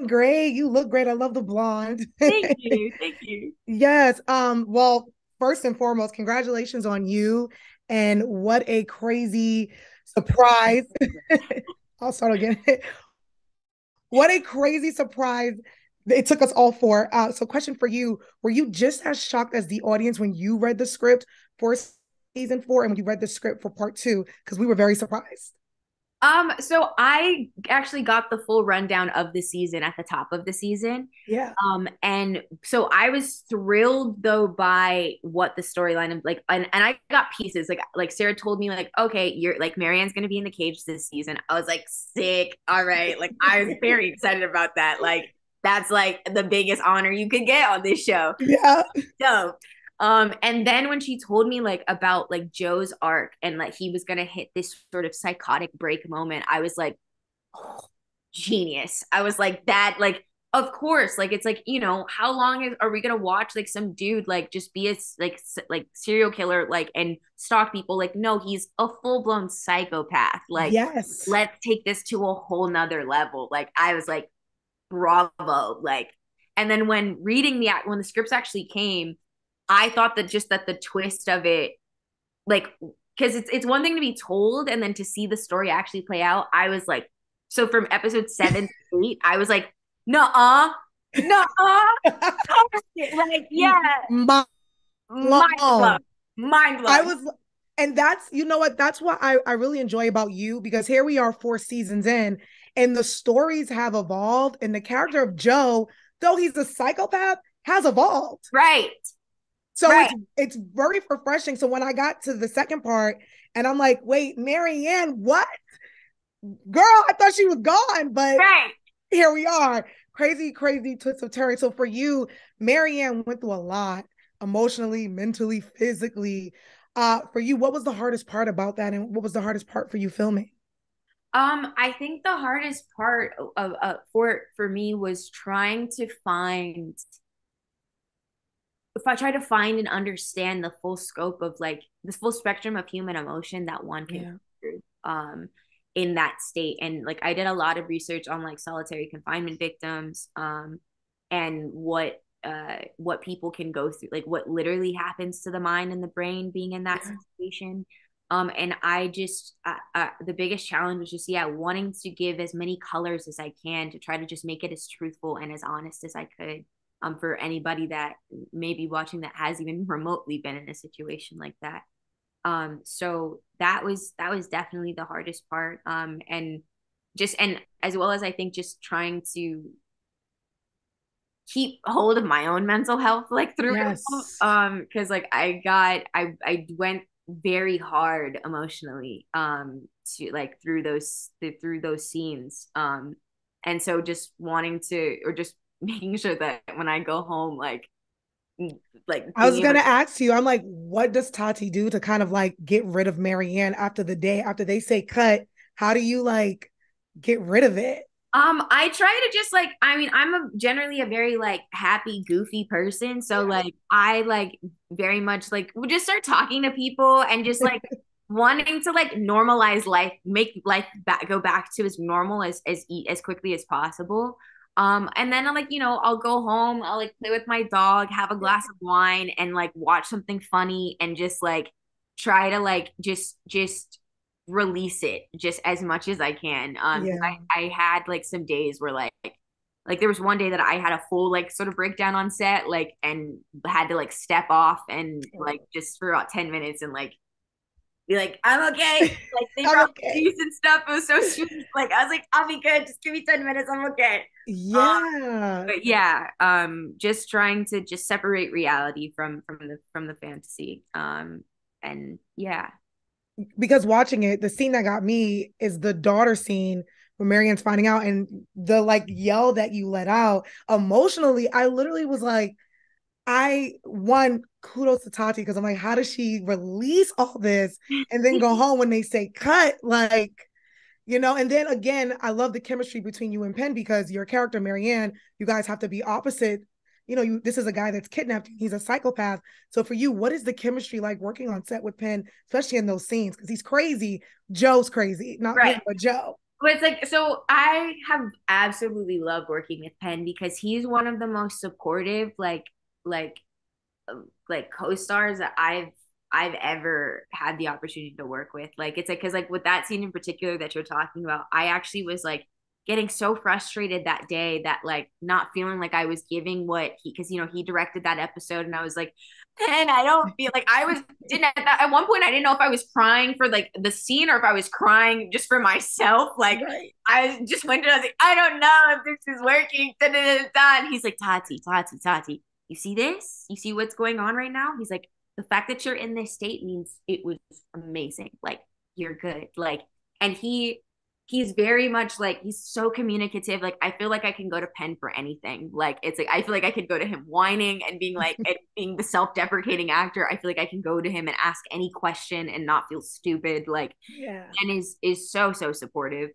Great. You look great. I love the blonde. Thank you. Thank you. Yes. Well, first and foremost, congratulations on you. And what a crazy surprise. I'll start again. What a crazy surprise it took us all for. So question for you, were you just as shocked as the audience when you read the script for season four and when you read the script for part two? Because we were very surprised. So I actually got the full rundown of the season at the top of the season. Yeah. And so I was thrilled though by what the storyline of like, and I got pieces like Sarah told me like, okay, you're like Marianne's gonna be in the cage this season. I was like, sick. All right. Like I was very excited about that. Like that's like the biggest honor you could get on this show. Yeah. Dope. And then when she told me like about like Joe's arc and like he was gonna hit this sort of psychotic break moment, I was like, oh, genius. I was like that, like, of course, like it's like, how long are we gonna watch like some dude like just be a like serial killer like and stalk people? Like, no, he's a full-blown psychopath. Like, Yes. let's take this to a whole nother level. Like, I was like, bravo. Like, and then when the scripts actually came, I thought that the twist of it, like, because it's one thing to be told and then to see the story actually play out. I was like, so from episode 7 to 8, I was like, nuh-uh, nuh-uh, like, yeah, Mind mind blown, blown. mind I blown. was, and that's, you know what, that's what I really enjoy about you because here we are 4 seasons in and the stories have evolved and the character of Joe, though he's a psychopath, has evolved. Right, So right. it's very refreshing. So when I got to the second part and I'm like, wait, Marianne, what? Girl, I thought she was gone, but Right. here we are. Crazy, crazy twists of terror. So for you, Marianne went through a lot emotionally, mentally, physically. For you, what was the hardest part about that? And what was the hardest part for you filming? I think the hardest part of for me was trying to find if I try to find and understand the full scope of like the full spectrum of human emotion that one can go Yeah. through in that state. And like I did a lot of research on like solitary confinement victims and what people can go through, like what literally happens to the mind and the brain being in that Yeah. situation. And I just the biggest challenge was just wanting to give as many colors as I can to try to just make it as truthful and as honest as I could for anybody that may be watching that has even remotely been in a situation like that. So that was definitely the hardest part. And as well as I think just trying to keep hold of my own mental health like through it all. Yes. Because like I went very hard emotionally to like through those scenes. And so just wanting to or just making sure that when I go home like I being was able gonna to ask you, I'm like, what does Tati do to kind of like get rid of Marianne after the day after they say cut? How do you like get rid of it? I try to just like I mean I'm generally a very like happy goofy person, so like I like very much like would just start talking to people and just like wanting to like normalize life, make life go back to as normal as quickly as possible. And then I'm like, I'll go home, I'll like play with my dog, have a glass of wine and like watch something funny and just like try to like just release it just as much as I can. Because Yeah. I had like some days where like there was one day that I had a full like sort of breakdown on set, like and had to like step off and like just for about 10 minutes and like be like, I'm okay. Like think I'm about okay. peace and stuff. It was so sweet. Like I was like, I'll be good. Just give me 10 minutes. I'm okay. Yeah. But yeah, just trying to just separate reality from the fantasy. And yeah. Because watching it, the scene that got me is the daughter scene when Marianne's finding out and the like yell that you let out emotionally. I literally was like, I one kudos to Tati because I'm like, how does she release all this and then go home when they say cut? Like, and then again, I love the chemistry between you and Penn because your character, Marianne, you guys have to be opposite. This is a guy that's kidnapped. He's a psychopath. So for you, what is the chemistry like working on set with Penn, especially in those scenes? Because he's crazy. Joe's crazy, not Penn, Right. but Joe. But it's like, so I have absolutely loved working with Penn because he's one of the most supportive, like, like co-stars that I've ever had the opportunity to work with. Like, it's like, because like with that scene in particular that you're talking about, I actually was like getting so frustrated that day that like not feeling like I was giving what he, because he directed that episode, and I was like, and I don't feel like I was didn't at one point I didn't know if I was crying for like the scene or if I was crying just for myself. Like Right. I just went to, I was like, I don't know if this is working. Da, da, da, da. And he's like, Tati, you see this? You see what's going on right now? He's like, the fact that you're in this state means it was amazing. Like you're good. Like, and he's very much like, he's so communicative. Like I feel like I can go to Penn for anything. Like it's like I feel like I could go to him whining and being like, and being the self-deprecating actor. I feel like I can go to him and ask any question and not feel stupid. Like, Yeah. and is so supportive.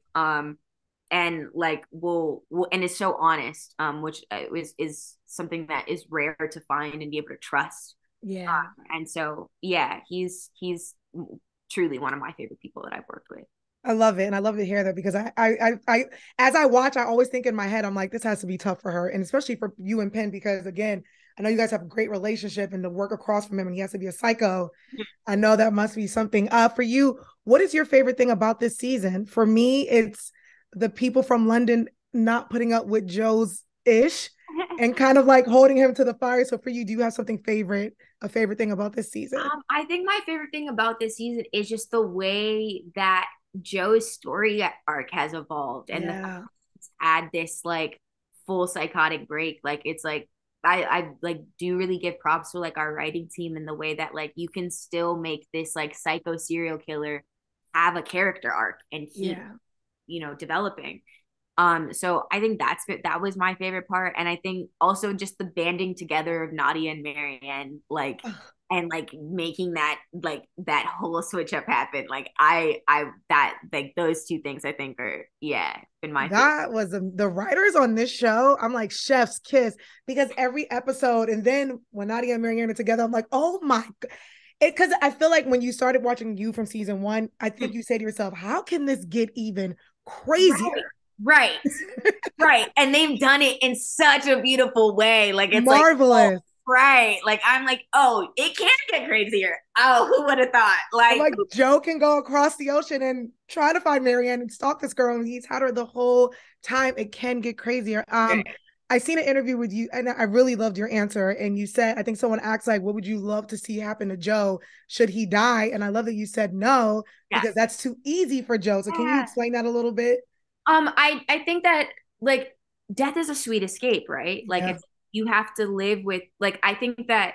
And like will and is so honest, which is something that is rare to find and be able to trust. Yeah. And so yeah, he's truly one of my favorite people that I've worked with. I love it. And I love to hear that because as I watch, I always think in my head, I'm like, this has to be tough for her. And especially for you and Penn, because again, I know you guys have a great relationship and to work across from him and he has to be a psycho. I know that must be something. For you, what is your favorite thing about this season? For me, it's the people from London not putting up with Joe's ish and kind of like holding him to the fire. So for you, do you have something a favorite thing about this season? I think my favorite thing about this season is just the way that Joe's story arc has evolved, and the fact Yeah. that it's had this like full psychotic break. Like it's like I like do really give props to like our writing team and the way that like you can still make this like psycho serial killer have a character arc and keep Yeah. developing. So I think that was my favorite part, and I think also just the banding together of Nadia and Marianne, like, and like making that whole switch up happen. Like that like those two things I think are been my favorite. That was the writers on this show. I'm like chef's kiss because every episode, and then when Nadia and Marianne are together, I'm like, oh my god. Because I feel like when you started watching You from season one, I think you say to yourself, how can this get even Right, crazier? right, right. And they've done it in such a beautiful way. Like it's like, oh, Marvelous. right. Like I'm like, oh, it can get crazier. Oh, who would have thought? I'm Like, like, Joe can go across the ocean and try to find Marianne and stalk this girl, and he's had her the whole time. It can get crazier. I seen an interview with you, and I really loved your answer. And you said, I think someone asked, like, what would you love to see happen to Joe should he die? And I love that you said no, yes. because that's too easy for Joe. So can you Yeah. explain that a little bit? I think that like death is a sweet escape, right? Like Yeah. it's you have to live with like I think that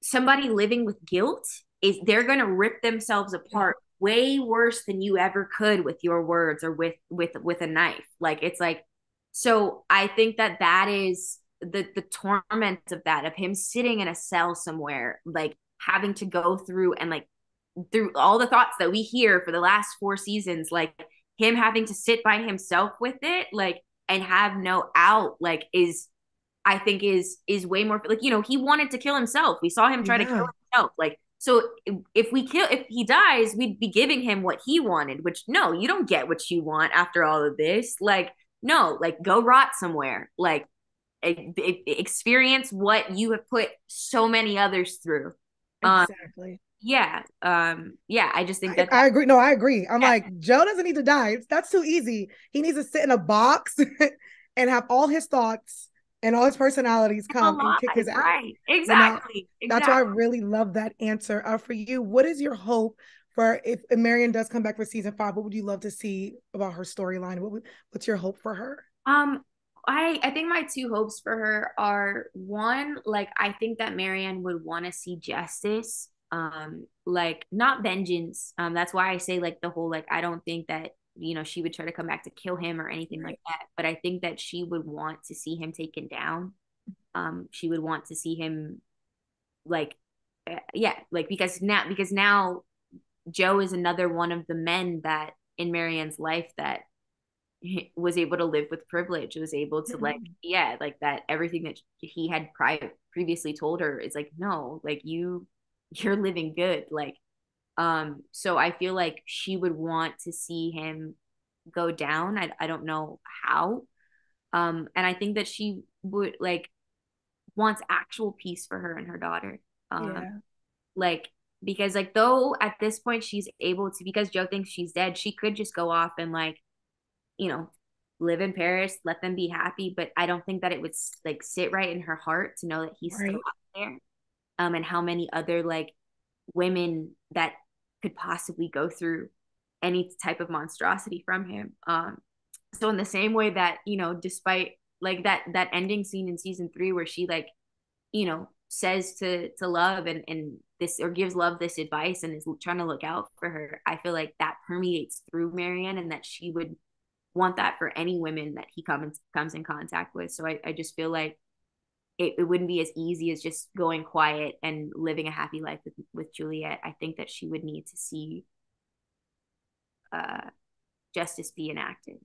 somebody living with guilt is they're going to rip themselves Yeah. apart way worse than you ever could with your words or with a knife. Like it's like so I think that that is the torment of that of him sitting in a cell somewhere like having to go through and like through all the thoughts that we hear for the last 4 seasons like him having to sit by himself with it like and have no out like is I think is way more like he wanted to kill himself. We saw him try to kill Yeah. himself. Like so if he dies, we'd be giving him what he wanted, which no, you don't get what you want after all of this. Like no, like go rot somewhere. Like experience what you have put so many others through. Um Exactly. yeah, I just think that I agree. No, I agree. I'm yeah, like, Joe doesn't need to die. That's too easy. He needs to sit in a box and have all his thoughts and all his personalities it's a come and lot. kick his ass. Right. You know, Exactly. that's why I Exactly. really love that answer. For you, what is your hope for if Marion does come back for season 5? What would you love to see about her storyline? What's your hope for her? Um, I think my two hopes for her are one, like I think that Marianne would want to see justice, like not vengeance. That's why I say like the whole like I don't think that she would try to come back to kill him or anything like Right. that. But I think that she would want to see him taken down. She would want to see him like, yeah, like because now Joe is another one of the men that in Marianne's life that was able to live with privilege, was able to like like that everything that he had previously told her is like no, like you're living good, like so I feel like she would want to see him go down. I don't know how. And I think that she would like wants actual peace for her and her daughter. Um, Yeah. like because like though at this point she's able to, because Joe thinks she's dead, she could just go off and like, you know, live in Paris, let them be happy. But I don't think that it would like sit right in her heart to know that he's still Right. out there. And how many other like women that could possibly go through any type of monstrosity from him. So in the same way that, you know, despite like that ending scene in season 3 where she like, you know, says to love and this, or gives love this advice and is trying to look out for her, I feel like that permeates through Marianne, and that she would want that for any women that he comes in contact with. So I just feel like it wouldn't be as easy as just going quiet and living a happy life with Juliet. I think that she would need to see uh, justice be enacted.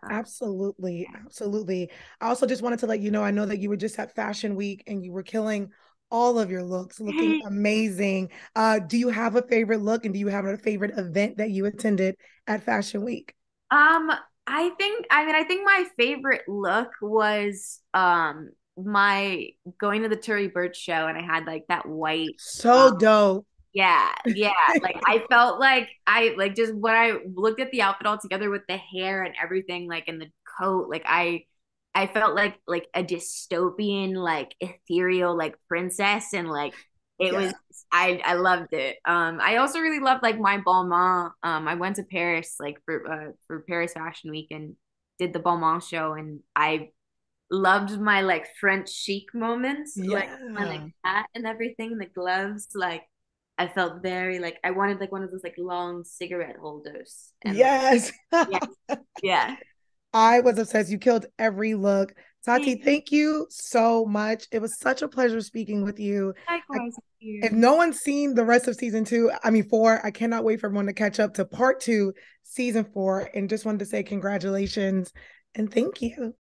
Absolutely. Yeah. Absolutely. I also just wanted to let you know, I know that you were just at Fashion Week and you were killing all of your looks, looking amazing. Do you have a favorite look, and do you have a favorite event that you attended at Fashion Week? Um, I think my favorite look was my going to the Tory Burch show, and I had like that white So dope. yeah, yeah. Like I felt like I like just when I looked at the outfit all together with the hair and everything, like in the coat, like I felt like a dystopian, like ethereal, like princess, and like it was Yeah. I loved it. I also really loved like my Balmain. I went to Paris like for Paris Fashion Week and did the Balmain show, and I loved my like French chic moments, like my like Yeah. hat and everything, the gloves, like I felt very like I wanted like one of those like long cigarette holders and like Yes. yeah, yeah. I was obsessed. You killed every look. Tati, Thank thank you so much. It was such a pleasure speaking with you. I, Likewise if here. no one's seen the rest of season 2, I mean 4, I cannot wait for everyone to catch up to part 2, season 4. And just wanted to say congratulations and thank you.